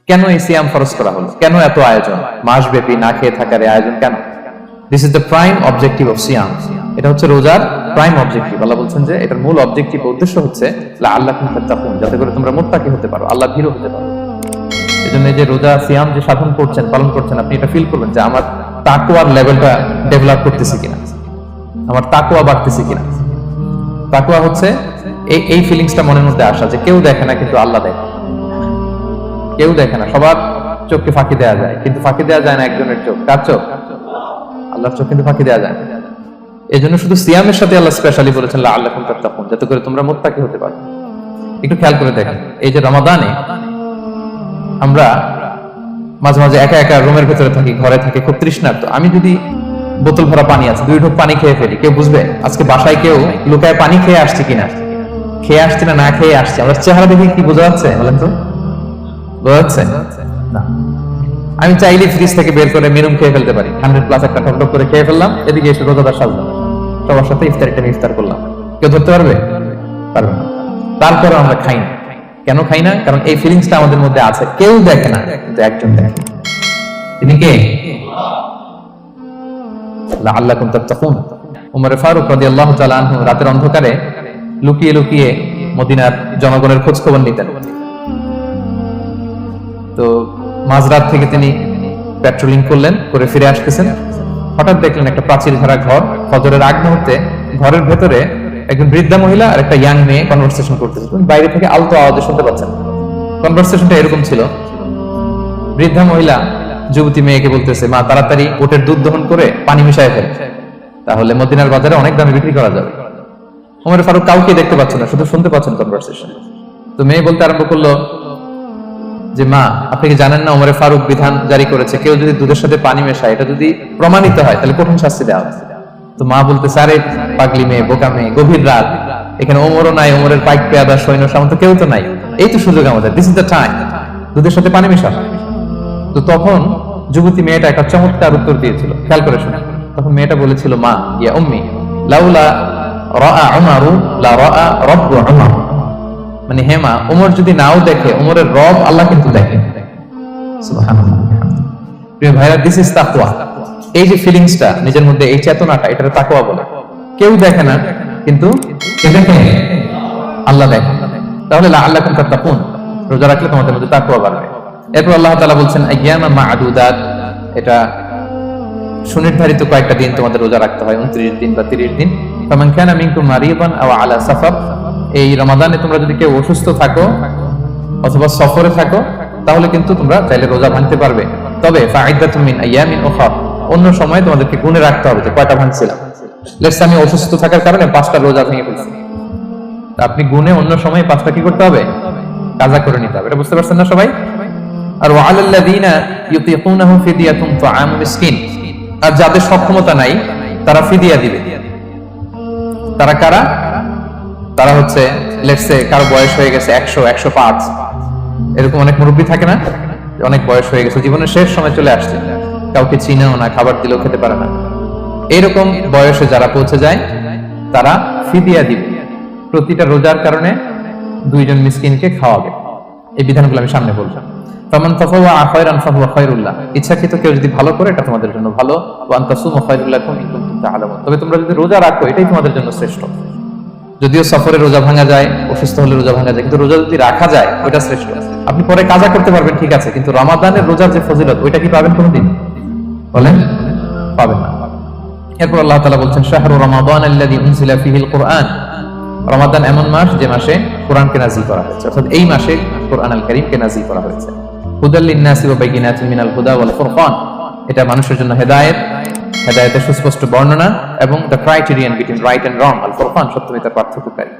কেন এই সিয়াম ফরজ করা হলো? কেন এত আয়োজন? মাসব্যাপী না খেয়ে থাকার এই আয়োজন কেন? This is the prime objective of সিয়াম। এটা হচ্ছে রোজার প্রাইম অবজেক্টিভ। আল্লাহ বলছেন যে এটার মূল অবজেক্টিভ, উদ্দেশ্য হচ্ছে লাআল্লাকুম তাত্তাকুন, যাতে করে তোমরা মুত্তাকি হতে পারো, আল্লাহ ভীরু হতে পারো। এজন্য এই যে রোজা সিয়াম যে সাধন করছেন, পালন করছেন, আপনি এটা ফিল করবেন যে আমার তাকওয়ার লেভেলটা ডেভেলপ করতেছি কিনা, আমার তাকওয়া বাড়তেছে কিনা। তাকওয়া হচ্ছে এই ফিলিংসটা মনের মধ্যে আসা যে কেউ দেখে না কিন্তু আল্লাহ দেখে। কেউ দেখে না, সবার চোখকে ফাঁকি দেওয়া যায়, কিন্তু ফাঁকি দেওয়া যায় না একজনের চোখ। কার চোখ? আল্লাহর চোখ কিন্তু ফাঁকি দেওয়া যায় না। এই জন্য শুধু সিয়ামের সাথে আল্লাহ স্পেশালি বলেছেন লাআল্লাকুম তাত্তাকুন, যাতে করে তোমরা মুত্তাকি হতে পারো। একটু খেয়াল করে দেখেন, এই যে রমাদানে আমরা মাঝে মাঝে একা একা রুমের ভেতরে থাকি, ঘরে থাকি, খুব তৃষ্ণার্ত। আমি যদি বোতল ভরা পানি আছে, 2 ঢোক পানি খেয়ে ফেলি, কেউ বুঝবে? আজকে বাসায় কেউ লুকায় পানি খেয়ে আসছে কিনা, খেয়ে আসছে না খেয়ে আসছে, আমরা চেহারা দেখে কি বোঝা যাচ্ছে বলেন তো? বোঝা যাচ্ছে না। আমি চাইলে ফ্রিজ থেকে বের করে মেরুম খেয়ে ফেলতে পারি, 100+ একটা টক করে খেয়ে ফেললাম, এদিকে এসে রোজাদার সাজলাম, সবার সাথে ইফতার করলাম, কেউ ধরতে পারবে? পারবে না। তারপরে আমরা খাই না। কেন খাই না? কারণ এই ফিলিংসটা আমাদের মধ্যে আছে, কেউ দেখে না কিন্তু একজন দেখে। তিনি কে? লাআল্লাকুম তাত্তাকুন। উমর ফারুক রাদিয়াল্লাহু তাআলা আনহু রাতের অন্ধকারে লুকিয়ে লুকিয়ে মদিনার জনগণের খোঁজ খবর নিতেন। তো মাঝরাত থেকে তিনি পেট্রোলিং করলেন, করে ফিরে আসতেছেন, হঠাৎ দেখলেন একটা প্রাচীর ঘেরা ঘর। ফজরের আগ মুহূর্তে ঘরের ভেতরে একজন বৃদ্ধা মহিলা আর একটা ইয়াং মেয়ে কনভারসেশন করতেছে। বাইরে থেকে আলতো আওয়াজে শুনতে পাচ্ছেন। কনভারসেশনটা এরকম ছিল, বৃদ্ধা মহিলা যুবতী মেয়েকে বলতেছে, মা তাড়াতাড়ি ওটের দুধ দহন করে পানি মিশায় ফেল, তাহলে মদিনার বাজারে অনেক দামে বিক্রি করা যাবে। ওমর ফারুক কাউকে দেখতে পাচ্ছেন না, শুধু শুনতে পাচ্ছেন কনভারসেশন। তো মেয়ে বলতে আরম্ভ করলো যে, মা আপনি কি জানেন না ওমর ফারুক বিধান জারি করেছে, কেউ যদি দুধের সাথে পানি মেশায়, এটা যদি প্রমাণিত হয় তাহলে কঠিন শাস্তি দেওয়া হবে। তো মা বলতেছে, আরে পাগলি মেয়ে, বোকা মেয়ে, গভীর রাত, এখানে ওমরও নাই, ওমরের পাইক পেয়াদা সৈন্য সামন্ত কেউ তো নাই, এই তো সুযোগ আমাদের, দিস ইজ দ্য টাইম, দুধের সাথে পানি মেশানো। তো তখন যুবতী মেয়েটা একটা চমৎকার উত্তর দিয়েছিল, খেয়াল করে শুনে। তখন মেয়েটা বলেছিল, মা ইয়া উম্মি লাউলা রাআ উমারু লা রাআ রাব্বু উমর, মানে হে মা, ওমর যদি নাও দেখে, ওমরের রব আল্লাহ কিন্তু দেখে। সুবহানাল্লাহ। প্রিয় ভাইরা, দিস ইজ তাকওয়া। এই যে ফিলিংসটা নিজের মধ্যে, এই চেতনাটা, এটাকে তাকওয়া বলে। কেউ দেখে না কিন্তু কে দেখে? আল্লাহ দেখে। তাহলে লাআল্লাকুম তাত্তাকুন, রোজা রাখলে তোমাদের মধ্যে তাকওয়া বাড়বে। এরপর আল্লাহ তাআলা বলছেন আইয়ামা মা'দুদাত, এটা সুনির্ধারিত কয়েকটা দিন তোমাদের রোজা রাখতে হয়, 29 দিন বা 30 দিন। ফামান কানা মিনকুম মারিদান আও আলা সাফার, এই রমাদানে তোমরা যদি কেউ অসুস্থ থাকো অথবা সফরে থাকো, তাহলে কিন্তু তোমরা চাইলে রোজা ভাঙতে পারবে। তবে ফাইদাতুম মিন আইয়ামিন উখরা, অন্য সময় তোমাদেরকে গুণে রাখতে হবে যে কয়টা ভাঙছিলাম। লেটস আমি অসুস্থ থাকার কারণে 5টা রোজা ভেঙে ফেলছি, আপনি গুণে অন্য সময় 5টা কি করতে হবে? কাজা করে নিতে হবে। এটা বুঝতে পারছেন না সবাই? আর ওয়ালাল্লাযিনা ইউতিকুনাহু ফিদিয়াতুন তুআমু মিসকিন, আর যাদের সক্ষমতা নাই তারা ফিদিয়া দিবে। তারা কারা? তারা হচ্ছে লেটস সে কারো বয়স হয়ে গেছে 100, 105, এরকম অনেক মুরব্বী থাকে না, অনেক বয়স হয়ে গেছে, জীবনের শেষ সময় চলে আসছে, কাউকে চিনেও না, খাবার দিলেও খেতে পারে না, এইরকম বয়সে যারা পৌঁছে যায় তারা ফিদিয়া দিবে। প্রতিটা রোজার কারণে 2 জন মিসকিনকে খাওয়াবে। এই বিধানগুলো আমি সামনে বলবো। ফামান তাফাওয়া খায়রান ফাহুয়া খায়রুল্লাহ, ইচ্ছাকৃত কেউ যদি ভালো করে এটা তোমাদের জন্য ভালো। ওয়া আনতাসুমু খায়রুল লাকুম ইন কুনতুম তা'লামুন, তবে তোমরা যদি রোজা রাখো এটাই তোমাদের জন্য শ্রেষ্ঠ। যদিও সফরে রোজা ভাঙা যায়, অসুস্থ হলে রোজা ভাঙা যায়, কিন্তু রোজা যদি রাখা যায় ওইটা শ্রেষ্ঠ। আপনি পরে কাজা করতে পারবেন, ঠিক আছে, কিন্তু রমাদানের রোজার যে ফজিলত ওইটা কি পাবেন কোনদিন? বলেন, পাবেন না। এরপর আল্লাহ তাআলা বলছেন শাহরু রমাদান আল্লাযী উনজিলা ফীহিল কুরআন, রমাদান এমন মাস যে মাসে কোরআনকে নাযিল করা হয়েছে, অর্থাৎ এই মাসে কোরআন আল কারীমকে নাযিল করা হয়েছে। হুদাল লিন-নাসি ওয়া বাইয়িনাতিন মিনাল হুদা ওয়াল ফুরকান, এটা মানুষের জন্য হেদায়েত, হেদায়েতের সুস্পষ্ট বর্ণনা, এবং the criterion between right and wrong, আল ফুরকান সত্য মিথ্যার পার্থক্যকারী।